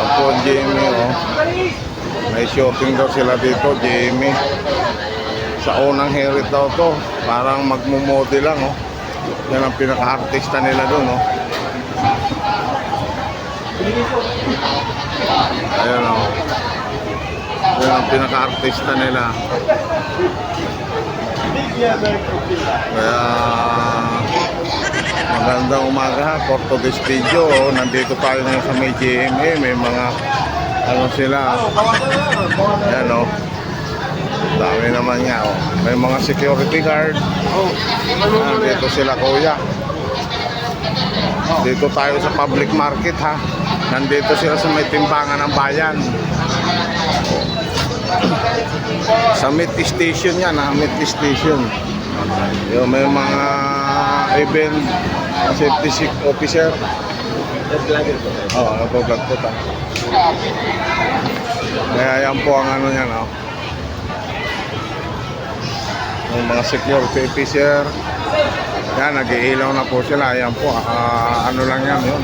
Yan po ang Jimmy, oh. May shopping daw sila dito, Jimmy. Sa unang hirit daw to, parang magmumodel lang, oh. Yan ang pinaka-artista nila dun, oh. Ayan, oh. Yan ang pinaka-artista nila. Kaya magandang umaga ha, Portuguese video, oh. Nandito tayo ngayon sa may GMA. May mga ano sila. Ayan, oh. Dami naman niya, oh. May mga security guard. Nandito sila, kuya. Dito tayo sa public market ha. Nandito sila sa may timbangan ng bayan. Sa Met Station yan ha, Met Station. Yung may mga event safety officer. Oo, nag-vlog po ta. Kaya yan po ang ano yan, oh. Yung mga security officer. Yan, nag-iilaw na po sila. Yan po, ano lang yan, yun.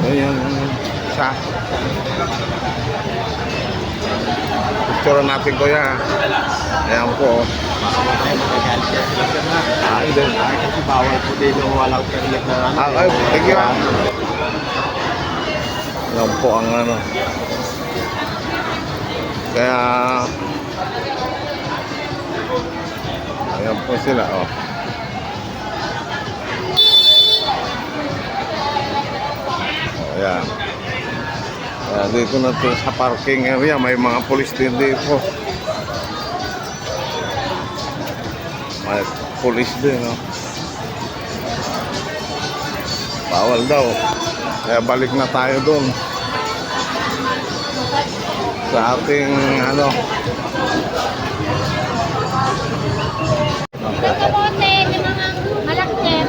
Yun. Isa. Picture natin ko yan. Ayan po. Hindi. Kasi bawal po dito walang permit na ano. Ay, thank you. Ayan po ang ano. Kaya ayan po sila, oh. Ayan. Dito na to sa parking area, may mga police din dito. May police din, no? Bawal daw. Kaya balik na tayo doon sa ating ano. Kamote, may mga malakit.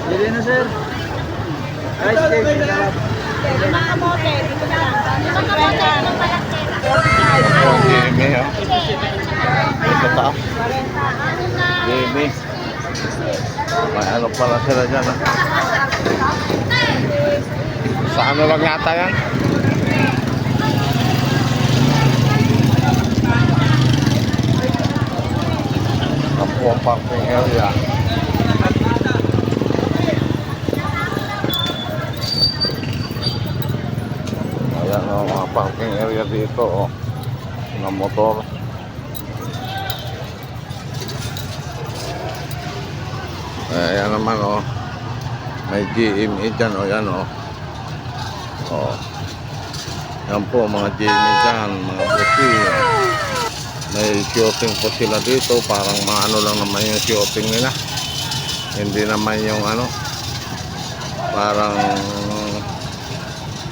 Hindi na sir. Ay, sige. Yung mga kamote, dito na lang. Yung mga kamote, yung malakit. Oh, Jimmy, oh. Ito taas. Jimmy. May ano pala sila dyan, ah. Sa ano lang yata yan? Ako ang parking area. Ayan, oh, mga parking area dito, oh. Ng motor. Ayan naman, oh. May GMA dyan, oh. Yan, oh. Oh. Yan po, mga GMA dyan, mga buti. May shopping po sila dito. Parang maano lang naman yung shopping nila. Hindi naman yung ano, parang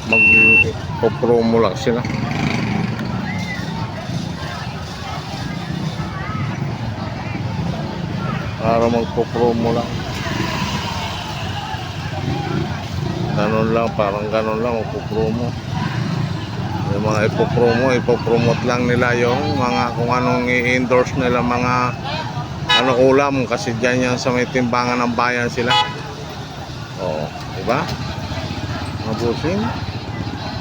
mag-promo lang sila. Para magpo-promo lang. Ganun lang, parang ganun lang magpo-promo. Yung mga ipopromote lang nila yung mga kung anong i-endorse nila, mga ano ulam, kasi dyan yan sa may timbangan ng bayan sila. Oo, diba? Mabusing.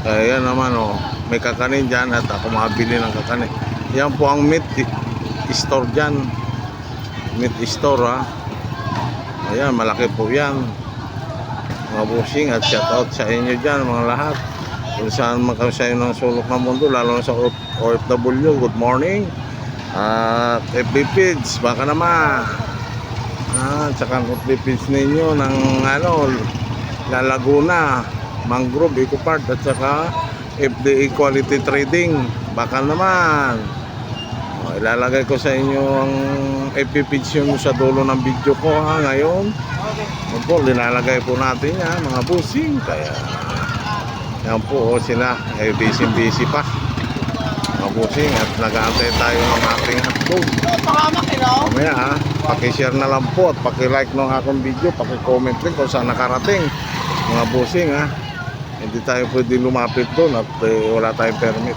Kaya yan naman, oh, may kakanin dyan at ako makabili ng kakanin. Yan po ang meat store dyan. Meat store, ha. Ayan, malaki po yan. Mabusing, at shout out sa inyo dyan mga lahat. Kung saan makasayo ng sulok ng mundo, lalo na sa OFW, good morning. At FB Feeds, baka naman. Tsaka FB Feeds ninyo ng ano, La Laguna, Mangrove, Eco Park, at saka FD Quality Trading, baka naman. Ilalagay ko sa inyo ang FB Feeds yun sa dulo ng video ko, ha, ngayon. Po, linalagay po natin yan, mga busing. Kaya yan po, oh, sila ay busy pa, mga busing, at nag-aantay tayo ng ating hotdog. Mamaya, ha, pakishare na lang po at pakilike ng akong video, pakicomment rin kung saan nakarating, mga busing, ha. Hindi tayo pwede lumapit doon at wala tayong permit.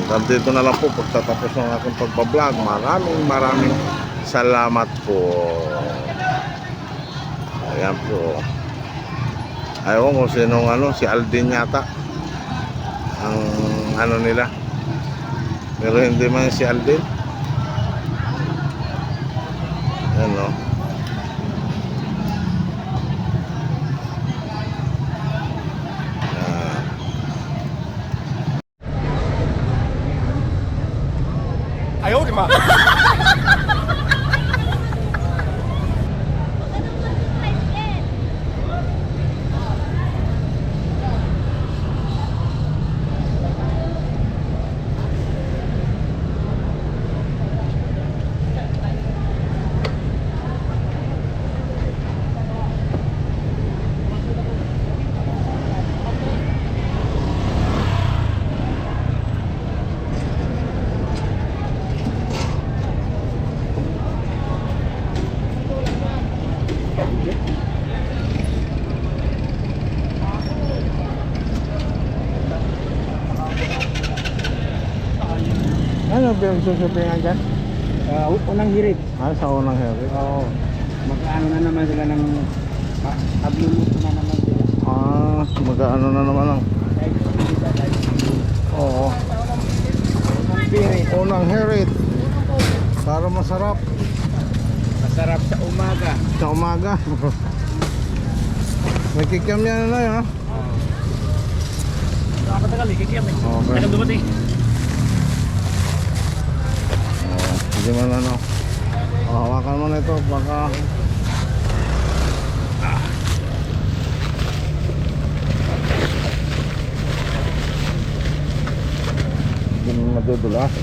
Dito na lang po pagtatapos ng aking pagbablog. Maraming salamat po. Ayan po. Ayaw ko sinong ano, si Aldin yata. Ang ano nila. Pero hindi man si Aldin. Ano. Ah. Ayaw, di ma. Ano ba yung susupingan dyan? Unang hirit. Sa unang heri. Oo. Mag-ano na naman sila ng agluluto na naman sila. Mag-ano na naman ang... Oo. Unang hirit. Unang herit. Para masarap Masarap sa umaga. sa umaga. May kikiam yan na yun, ha? Nakakatagal eh, kikiyam eh. Okay. Tagal dumating. Hindi man ano. Hawakan mo na ito. Baka... Hindi mo madudulas.